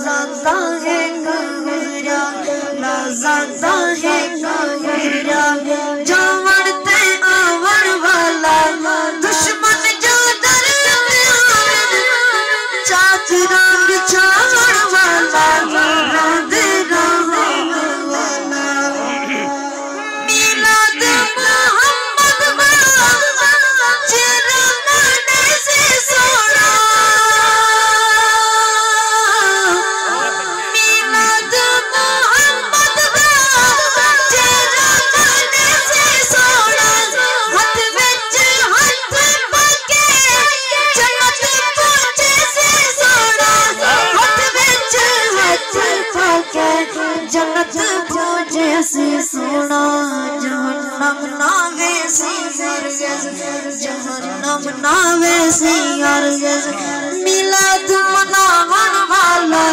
लाजाता है कहरा, लाजाता है कहरा, जावड़ते आवर वाला दुश्मन जो दरमियान, चाच रंग छावड़ वाला रांद राम वाला। मिलाद मोहम्मद चेहरा माने से सोना, मिलाद मोहम्मद चेहरा माने से सोना, हाथ विच हाथ पाके जन्नत पहुंचे से सोना, हाथ विच हाथ पाके जन्नत पहुंचे से सोना। जहन्नम ना वैसी हरगिज़, जहन्नम ना वैसी हरगिज़, मिलाद मनावन वाला